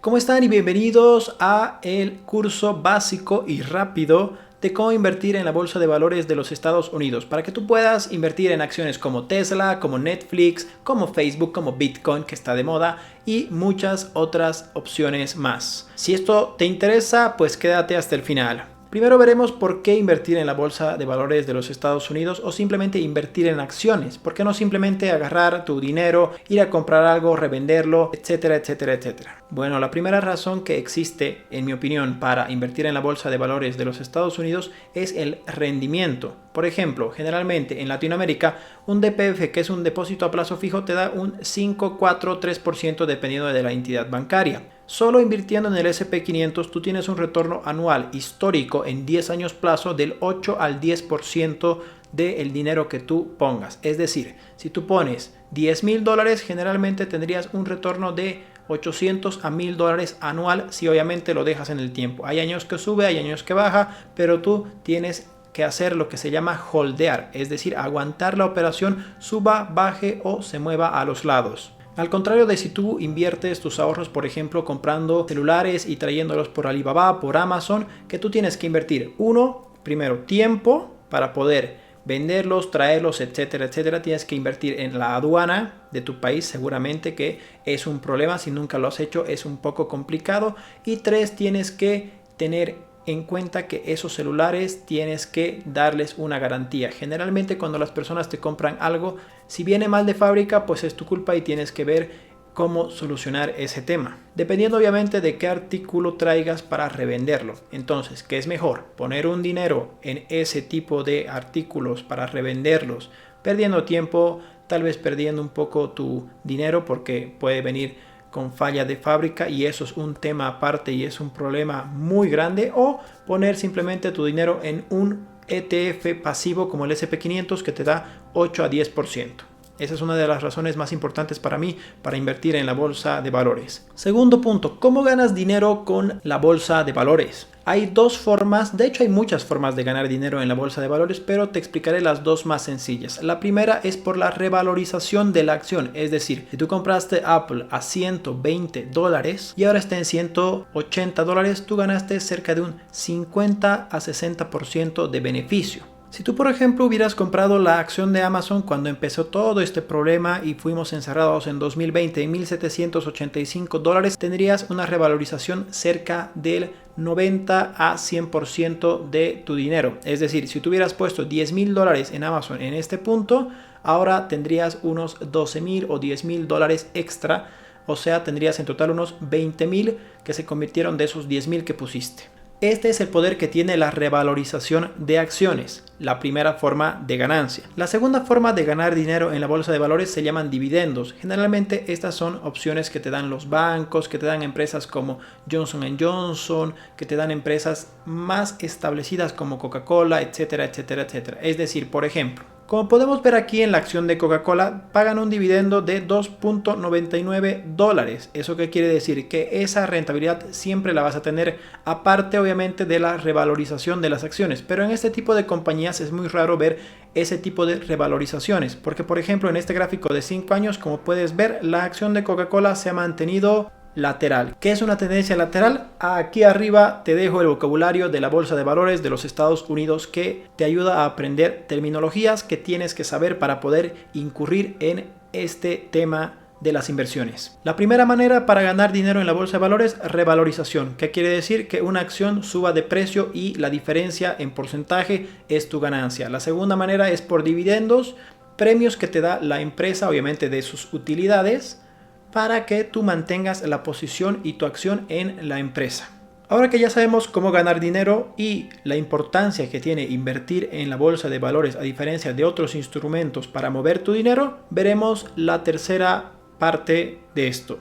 ¿Cómo están? Y bienvenidos a el curso básico y rápido de cómo invertir en la bolsa de valores de los Estados Unidos para que tú puedas invertir en acciones como Tesla, como Netflix, como Facebook, como Bitcoin, que está de moda, y muchas otras opciones más. Si esto te interesa, pues quédate hasta el final. Primero veremos por qué invertir en la bolsa de valores de los Estados Unidos o simplemente invertir en acciones. ¿Por qué no simplemente agarrar tu dinero, ir a comprar algo, revenderlo, etcétera, etcétera, etcétera? Bueno, la primera razón que existe, en mi opinión, para invertir en la bolsa de valores de los Estados Unidos es el rendimiento. Por ejemplo, generalmente en Latinoamérica, un DPF, que es un depósito a plazo fijo, te da un 5, 4, 3% dependiendo de la entidad bancaria. Solo invirtiendo en el S&P 500 tú tienes un retorno anual histórico en 10 años plazo del 8 al 10% del dinero que tú pongas. Es decir, si tú pones $10,000, generalmente tendrías un retorno de $800 a $1,000 anual si obviamente lo dejas en el tiempo. Hay años que sube, hay años que baja, pero tú tienes que hacer lo que se llama holdear, es decir, aguantar la operación, suba, baje o se mueva a los lados. Al contrario de si tú inviertes tus ahorros, por ejemplo, comprando celulares y trayéndolos por Alibaba, por Amazon, que tú tienes que invertir primero tiempo para poder venderlos, traerlos, etcétera, etcétera. Tienes que invertir en la aduana de tu país, seguramente que es un problema. Si nunca lo has hecho, es un poco complicado. Y 3, tienes que tener en cuenta que esos celulares tienes que darles una garantía. Generalmente cuando las personas te compran algo, si viene mal de fábrica, pues es tu culpa y tienes que ver cómo solucionar ese tema. Dependiendo obviamente de qué artículo traigas para revenderlo. Entonces, ¿qué es mejor? Poner un dinero en ese tipo de artículos para revenderlos, perdiendo tiempo, tal vez perdiendo un poco tu dinero porque puede venir con falla de fábrica y eso es un tema aparte y es un problema muy grande, o poner simplemente tu dinero en un ETF pasivo como el S&P 500 que te da 8 a 10%. Esa es una de las razones más importantes para mí para invertir en la bolsa de valores. Segundo punto, ¿cómo ganas dinero con la bolsa de valores? Hay dos formas, de hecho hay muchas formas de ganar dinero en la bolsa de valores, pero te explicaré las dos más sencillas. La primera es por la revalorización de la acción, es decir, si tú compraste Apple a $120 y ahora está en $180, tú ganaste cerca de un 50 a 60% de beneficio. Si tú, por ejemplo, hubieras comprado la acción de Amazon cuando empezó todo este problema y fuimos encerrados en 2020 en $1,785, tendrías una revalorización cerca del 90 a 100% de tu dinero. Es decir, si tú hubieras puesto $10,000 en Amazon en este punto, ahora tendrías unos $12,000 o $10,000 extra. O sea, tendrías en total unos $20,000 que se convirtieron de esos $10,000 que pusiste. Este es el poder que tiene la revalorización de acciones, la primera forma de ganancia. La segunda forma de ganar dinero en la bolsa de valores se llaman dividendos. Generalmente estas son opciones que te dan los bancos, que te dan empresas como Johnson & Johnson, que te dan empresas más establecidas como Coca-Cola, etcétera, etcétera, etcétera. Es decir, por ejemplo, como podemos ver aquí en la acción de Coca-Cola, pagan un dividendo de $2.99. ¿Eso qué quiere decir? Que esa rentabilidad siempre la vas a tener, aparte obviamente de la revalorización de las acciones. Pero en este tipo de compañías es muy raro ver ese tipo de revalorizaciones. Porque por ejemplo en este gráfico de 5 años, como puedes ver, la acción de Coca-Cola se ha mantenido lateral. ¿Qué es una tendencia lateral? Aquí arriba te dejo el vocabulario de la bolsa de valores de los Estados Unidos que te ayuda a aprender terminologías que tienes que saber para poder incurrir en este tema de las inversiones. La primera manera para ganar dinero en la bolsa de valores es revalorización, que quiere decir que una acción suba de precio y la diferencia en porcentaje es tu ganancia. La segunda manera es por dividendos, premios que te da la empresa, obviamente de sus utilidades, para que tú mantengas la posición y tu acción en la empresa. Ahora que ya sabemos cómo ganar dinero y la importancia que tiene invertir en la bolsa de valores a diferencia de otros instrumentos para mover tu dinero, veremos la tercera parte de esto.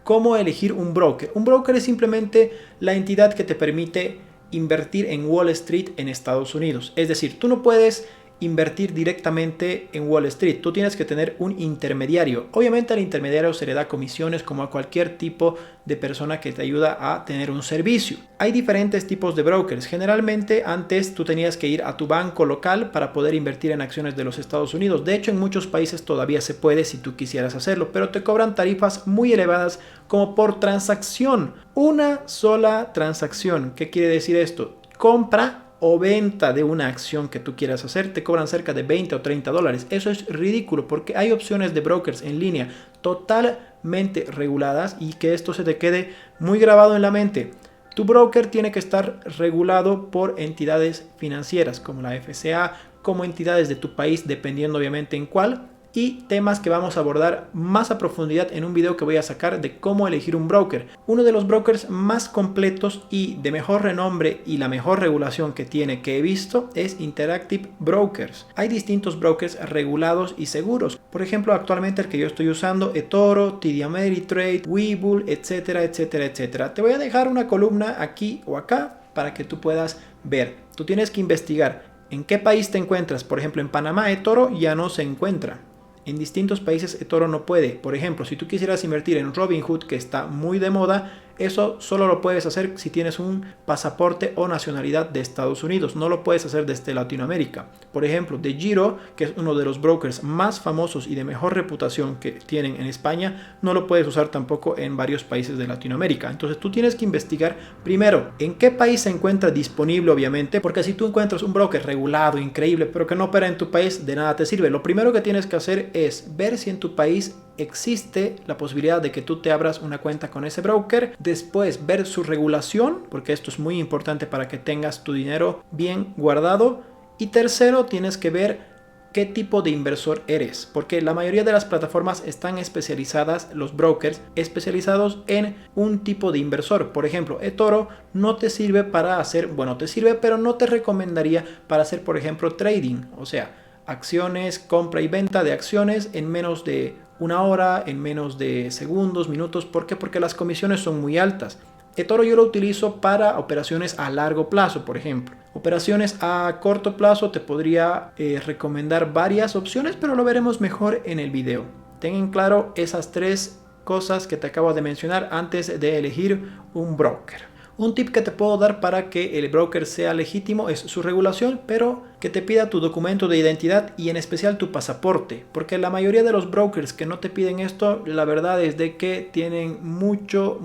¿Cómo elegir un broker? Un broker es simplemente la entidad que te permite invertir en Wall Street en Estados Unidos. Es decir, tú no puedes invertir directamente en Wall Street. Tú tienes que tener un intermediario. Obviamente al intermediario se le da comisiones como a cualquier tipo de persona que te ayuda a tener un servicio. Hay diferentes tipos de brokers. Generalmente antes tú tenías que ir a tu banco local para poder invertir en acciones de los Estados Unidos. De hecho, en muchos países todavía se puede si tú quisieras hacerlo, pero te cobran tarifas muy elevadas como por transacción. Una sola transacción. ¿Qué quiere decir esto? Compra o venta de una acción que tú quieras hacer, te cobran cerca de 20 o 30 dólares. Eso es ridículo porque hay opciones de brokers en línea totalmente reguladas y que esto se te quede muy grabado en la mente. Tu broker tiene que estar regulado por entidades financieras como la FCA, como entidades de tu país, dependiendo obviamente en cuál, y temas que vamos a abordar más a profundidad en un video que voy a sacar de cómo elegir un broker. Uno de los brokers más completos y de mejor renombre y la mejor regulación que tiene que he visto es Interactive Brokers. Hay distintos brokers regulados y seguros. Por ejemplo, actualmente el que yo estoy usando, eToro, TD Ameritrade, Webull, etcétera, etcétera, etcétera. Te voy a dejar una columna aquí o acá para que tú puedas ver. Tú tienes que investigar en qué país te encuentras. Por ejemplo, en Panamá eToro ya no se encuentra. En distintos países eToro no puede. Por ejemplo, si tú quisieras invertir en Robinhood, que está muy de moda, eso solo lo puedes hacer si tienes un pasaporte o nacionalidad de Estados Unidos. No lo puedes hacer desde Latinoamérica. Por ejemplo, DeGiro, que es uno de los brokers más famosos y de mejor reputación que tienen en España, no lo puedes usar tampoco en varios países de Latinoamérica. Entonces tú tienes que investigar primero en qué país se encuentra disponible, obviamente, porque si tú encuentras un broker regulado, increíble, pero que no opera en tu país, de nada te sirve. Lo primero que tienes que hacer es ver si en tu país existe la posibilidad de que tú te abras una cuenta con ese broker. Después ver su regulación, porque esto es muy importante para que tengas tu dinero bien guardado. Y tercero, tienes que ver qué tipo de inversor eres, porque la mayoría de las plataformas están especializadas, los brokers especializados en un tipo de inversor. Por ejemplo, eToro no te sirve para hacer, bueno, te sirve, pero no te recomendaría para hacer, por ejemplo, trading, o sea, acciones, compra y venta de acciones en menos de una hora, en menos de segundos, minutos. ¿Por qué? Porque las comisiones son muy altas. eToro yo lo utilizo para operaciones a largo plazo, por ejemplo. Operaciones a corto plazo te podría recomendar varias opciones, pero lo veremos mejor en el video. Ten en claro esas tres cosas que te acabo de mencionar antes de elegir un broker. Un tip que te puedo dar para que el broker sea legítimo es su regulación, pero que te pida tu documento de identidad y en especial tu pasaporte, porque la mayoría de los brokers que no te piden esto, la verdad es de que tienen mucho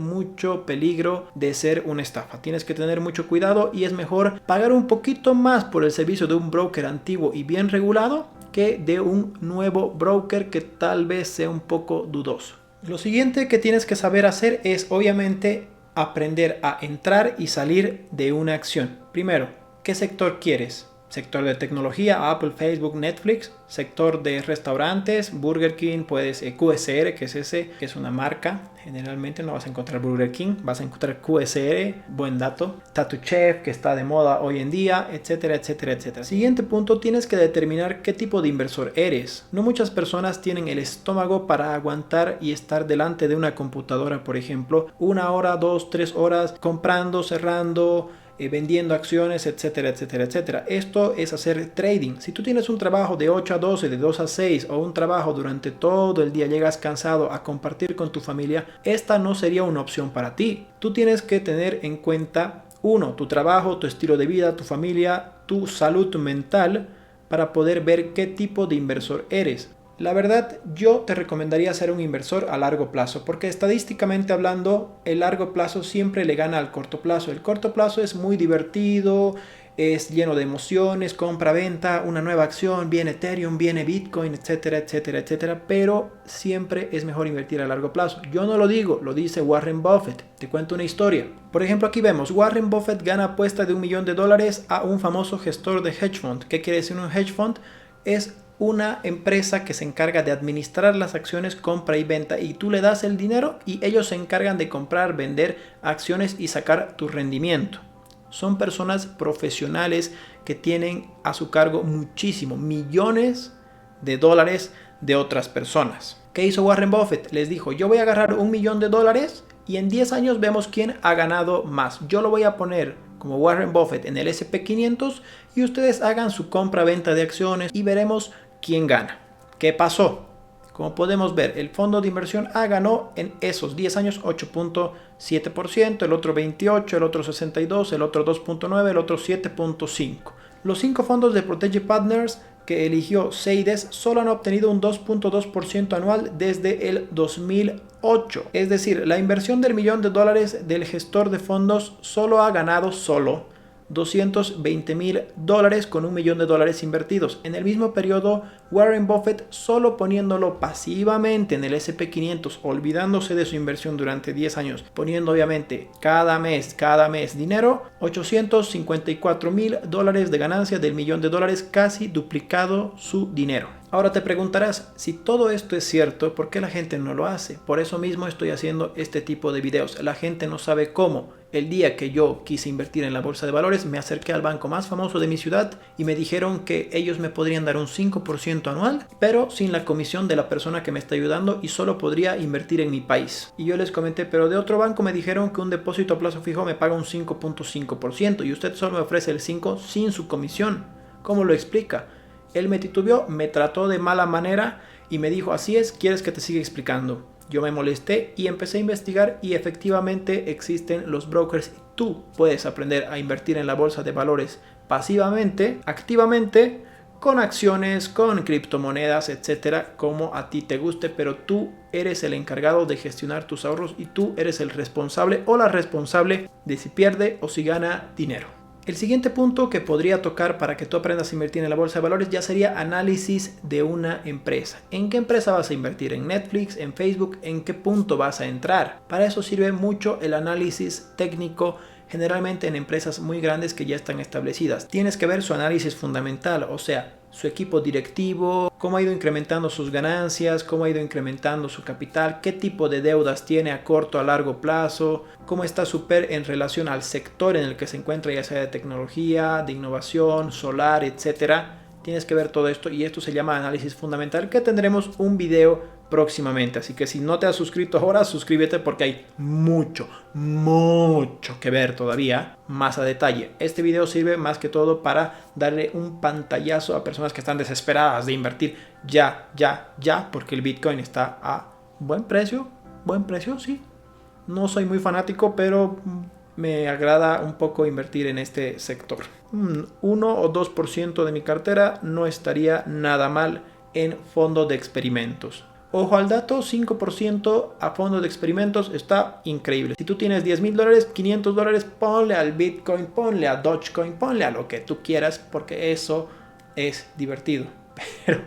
peligro de ser una estafa. Tienes que tener mucho cuidado y es mejor pagar un poquito más por el servicio de un broker antiguo y bien regulado que de un nuevo broker que tal vez sea un poco dudoso. Lo siguiente que tienes que saber hacer es obviamente aprender a entrar y salir de una acción. Primero, ¿qué sector quieres? Sector de tecnología, Apple, Facebook, Netflix. Sector de restaurantes, Burger King, puedes QSR, que es ese, que es una marca. Generalmente no vas a encontrar Burger King, vas a encontrar QSR, buen dato. Tattoo Chef, que está de moda hoy en día, etcétera, etcétera, etcétera. Siguiente punto, tienes que determinar qué tipo de inversor eres. No muchas personas tienen el estómago para aguantar y estar delante de una computadora, por ejemplo, 1 hora, 2, 3 horas, comprando, cerrando, vendiendo acciones, etcétera, etcétera, etcétera. Esto es hacer trading. Si tú tienes un trabajo de 8 a 12, de 2 a 6 o un trabajo durante todo el día, llegas cansado a compartir con tu familia, esta no sería una opción para ti. Tú tienes que tener en cuenta, uno, tu trabajo, tu estilo de vida, tu familia, tu salud mental, para poder ver qué tipo de inversor eres. La verdad, yo te recomendaría ser un inversor a largo plazo, porque estadísticamente hablando, el largo plazo siempre le gana al corto plazo. El corto plazo es muy divertido, es lleno de emociones, compra-venta, una nueva acción, viene Ethereum, viene Bitcoin, etcétera, etcétera, etcétera, pero siempre es mejor invertir a largo plazo. Yo no lo digo, lo dice Warren Buffett. Te cuento una historia. Por ejemplo, aquí vemos, Warren Buffett gana apuesta de $1 millón a un famoso gestor de hedge fund. ¿Qué quiere decir un hedge fund? Es una empresa que se encarga de administrar las acciones, compra y venta, y tú le das el dinero y ellos se encargan de comprar, vender acciones y sacar tu rendimiento. Son personas profesionales que tienen a su cargo muchísimo, millones de dólares de otras personas. ¿Qué hizo Warren Buffett? Les dijo, yo voy a agarrar $1 millón y en 10 años vemos quién ha ganado más. Yo lo voy a poner como Warren Buffett en el S&P 500 y ustedes hagan su compra-venta de acciones y veremos quién gana. ¿Qué pasó? Como podemos ver, el fondo de inversión A ganó en esos 10 años 8.7%, el otro 28%, el otro 62%, el otro 2.9%, el otro 7.5%. Los 5 fondos de Protege Partners que eligió CEIDES solo han obtenido un 2.2% anual desde el 2008. Es decir, la inversión del $1.000.000 del gestor de fondos solo ha ganado $220.000 con $1.000.000 invertidos. En el mismo periodo, Warren Buffett, solo poniéndolo pasivamente en el S&P 500, olvidándose de su inversión durante 10 años, poniendo obviamente cada mes dinero, $854.000 de ganancia del $1.000.000, casi duplicado su dinero. Ahora te preguntarás, si todo esto es cierto, ¿por qué la gente no lo hace? Por eso mismo estoy haciendo este tipo de videos. La gente no sabe cómo. El día que yo quise invertir en la bolsa de valores, me acerqué al banco más famoso de mi ciudad y me dijeron que ellos me podrían dar un 5% anual, pero sin la comisión de la persona que me está ayudando, y solo podría invertir en mi país. Y yo les comenté, pero de otro banco me dijeron que un depósito a plazo fijo me paga un 5.5% y usted solo me ofrece el 5% sin su comisión. ¿Cómo lo explica? Él me titubeó, me trató de mala manera y me dijo, así es, ¿quieres que te siga explicando? Yo me molesté y empecé a investigar y efectivamente existen los brokers. Tú puedes aprender a invertir en la bolsa de valores pasivamente, activamente, con acciones, con criptomonedas, etcétera, como a ti te guste, pero tú eres el encargado de gestionar tus ahorros y tú eres el responsable o la responsable de si pierde o si gana dinero. El siguiente punto que podría tocar para que tú aprendas a invertir en la bolsa de valores ya sería análisis de una empresa. ¿En qué empresa vas a invertir? ¿En Netflix? ¿En Facebook? ¿En qué punto vas a entrar? Para eso sirve mucho el análisis técnico, generalmente en empresas muy grandes que ya están establecidas. Tienes que ver su análisis fundamental, o sea, su equipo directivo, cómo ha ido incrementando sus ganancias, cómo ha ido incrementando su capital, qué tipo de deudas tiene a corto, a largo plazo, cómo está su PER en relación al sector en el que se encuentra, ya sea de tecnología, de innovación, solar, etcétera. Tienes que ver todo esto y esto se llama análisis fundamental, que tendremos un video próximamente. Así que si no te has suscrito ahora, suscríbete porque hay mucho que ver todavía más a detalle. Este video sirve más que todo para darle un pantallazo a personas que están desesperadas de invertir ya, porque el Bitcoin está a buen precio, sí. No soy muy fanático, pero me agrada un poco invertir en este sector. 1 o 2% de mi cartera no estaría nada mal en fondo de experimentos. Ojo al dato, 5% a fondo de experimentos está increíble. Si tú tienes $10.000, $500, ponle al Bitcoin, ponle a Dogecoin, ponle a lo que tú quieras, porque eso es divertido. Pero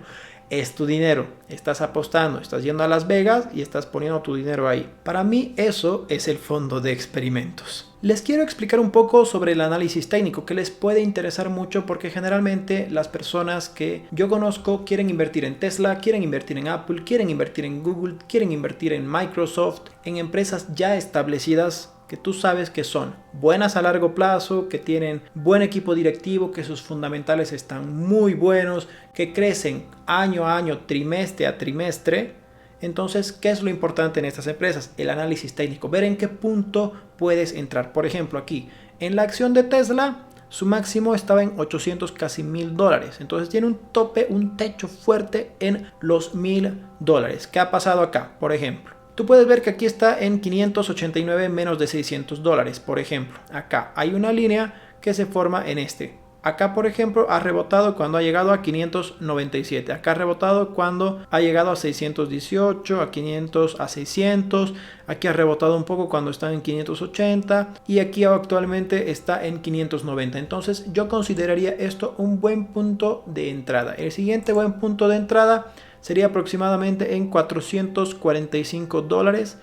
es tu dinero, estás apostando, estás yendo a Las Vegas y estás poniendo tu dinero ahí. Para mí eso es el fondo de experimentos. Les quiero explicar un poco sobre el análisis técnico, que les puede interesar mucho porque generalmente las personas que yo conozco quieren invertir en Tesla, quieren invertir en Apple, quieren invertir en Google, quieren invertir en Microsoft, en empresas ya establecidas que tú sabes que son buenas a largo plazo, que tienen buen equipo directivo, que sus fundamentales están muy buenos, que crecen año a año, trimestre a trimestre. Entonces, ¿qué es lo importante en estas empresas? El análisis técnico, ver en qué punto puedes entrar. Por ejemplo, aquí, en la acción de Tesla, su máximo estaba en 800, casi $1.000. Entonces tiene un tope, un techo fuerte en los $1.000. ¿Qué ha pasado acá? Por ejemplo, tú puedes ver que aquí está en 589, menos de $600. Por ejemplo, acá hay una línea que se forma en este. Acá, por ejemplo, ha rebotado cuando ha llegado a 597. Acá ha rebotado cuando ha llegado a 618, a 500, a 600. Aquí ha rebotado un poco cuando está en 580. Y aquí actualmente está en 590. Entonces yo consideraría esto un buen punto de entrada. El siguiente buen punto de entrada sería aproximadamente en $445,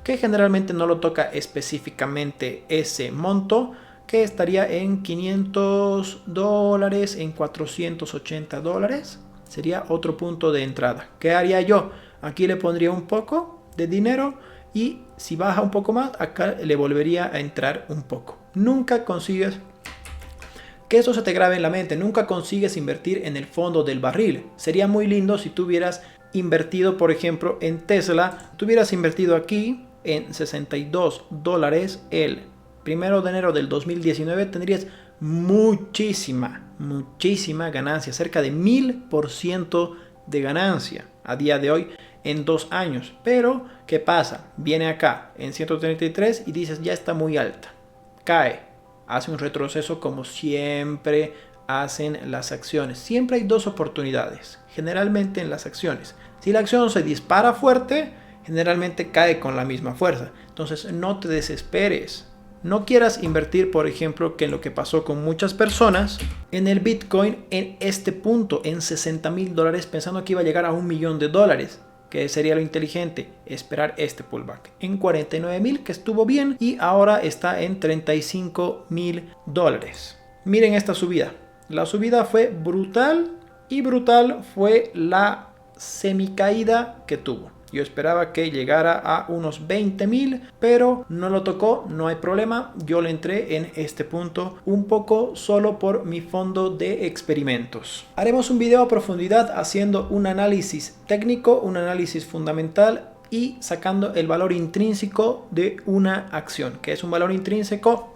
que generalmente no lo toca específicamente ese monto, que estaría en $500, en $480. Sería otro punto de entrada. ¿Qué haría yo? Aquí le pondría un poco de dinero y si baja un poco más, acá le volvería a entrar un poco. Nunca consigues, que eso se te grabe en la mente, nunca consigues invertir en el fondo del barril. Sería muy lindo si tú hubieras invertido, por ejemplo, en Tesla, tú hubieras invertido aquí en $62 el 1 de enero del 2019 tendrías muchísima ganancia, cerca de 1000% de ganancia a día de hoy en 2 años. Pero, ¿qué pasa? Viene acá en 133 y dices, ya está muy alta. Cae, hace un retroceso como siempre hacen las acciones. Siempre hay dos oportunidades, generalmente en las acciones. Si la acción se dispara fuerte, generalmente cae con la misma fuerza. Entonces no te desesperes. No quieras invertir, por ejemplo, que en lo que pasó con muchas personas en el Bitcoin en este punto, en $60,000, pensando que iba a llegar a $1,000,000, que sería lo inteligente, esperar este pullback. En 49,000, que estuvo bien, y ahora está en $35,000. Miren esta subida. La subida fue brutal, y brutal fue la semicaída que tuvo. Yo esperaba que llegara a unos 20,000, pero no lo tocó, no hay problema. Yo le entré en este punto un poco solo por mi fondo de experimentos. Haremos un video a profundidad haciendo un análisis técnico, un análisis fundamental y sacando el valor intrínseco de una acción. ¿Qué es un valor intrínseco?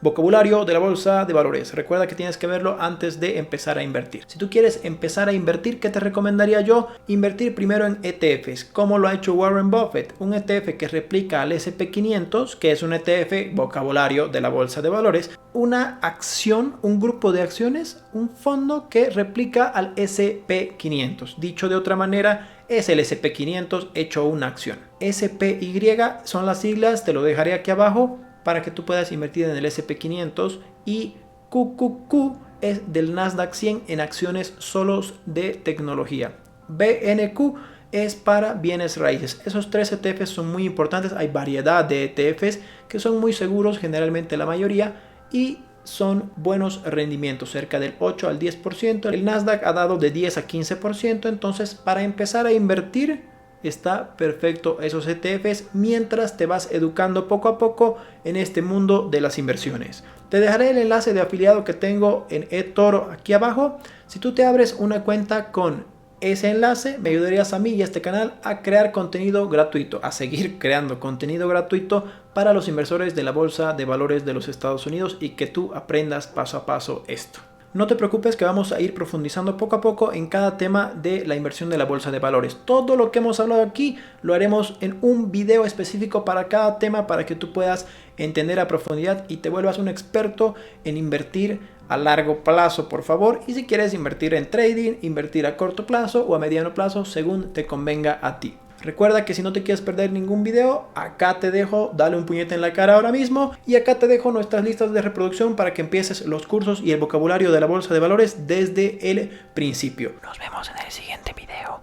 Vocabulario de la bolsa de valores. Recuerda que tienes que verlo antes de empezar a invertir. Si tú quieres empezar a invertir, ¿qué te recomendaría yo? Invertir primero en ETFs, como lo ha hecho Warren Buffett. Un ETF que replica al S&P 500, que es un ETF, vocabulario de la bolsa de valores. Una acción, un grupo de acciones, un fondo que replica al S&P 500. Dicho de otra manera, es el S&P 500 hecho una acción. SPY son las siglas, te lo dejaré aquí abajo, para que tú puedas invertir en el S&P 500, y QQQ es del Nasdaq 100 en acciones solos de tecnología. BNQ es para bienes raíces. Esos 3 ETFs son muy importantes. Hay variedad de ETFs que son muy seguros, generalmente la mayoría, y son buenos rendimientos, cerca del 8 al 10%. El Nasdaq ha dado de 10 a 15%, entonces para empezar a invertir está perfecto esos ETFs mientras te vas educando poco a poco en este mundo de las inversiones. Te dejaré el enlace de afiliado que tengo en eToro aquí abajo. Si tú te abres una cuenta con ese enlace, me ayudarías a mí y a este canal a crear contenido gratuito, a seguir creando contenido gratuito para los inversores de la bolsa de valores de los Estados Unidos, y que tú aprendas paso a paso esto. No te preocupes, que vamos a ir profundizando poco a poco en cada tema de la inversión de la bolsa de valores. Todo lo que hemos hablado aquí lo haremos en un video específico para cada tema, para que tú puedas entender a profundidad y te vuelvas un experto en invertir a largo plazo, por favor. Y si quieres invertir en trading, invertir a corto plazo o a mediano plazo, según te convenga a ti. Recuerda que si no te quieres perder ningún video, acá te dejo, dale un puñete en la cara ahora mismo, y acá te dejo nuestras listas de reproducción para que empieces los cursos y el vocabulario de la bolsa de valores desde el principio. Nos vemos en el siguiente video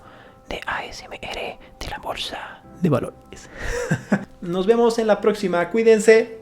de ASMR de la bolsa de valores. Nos vemos en la próxima, cuídense.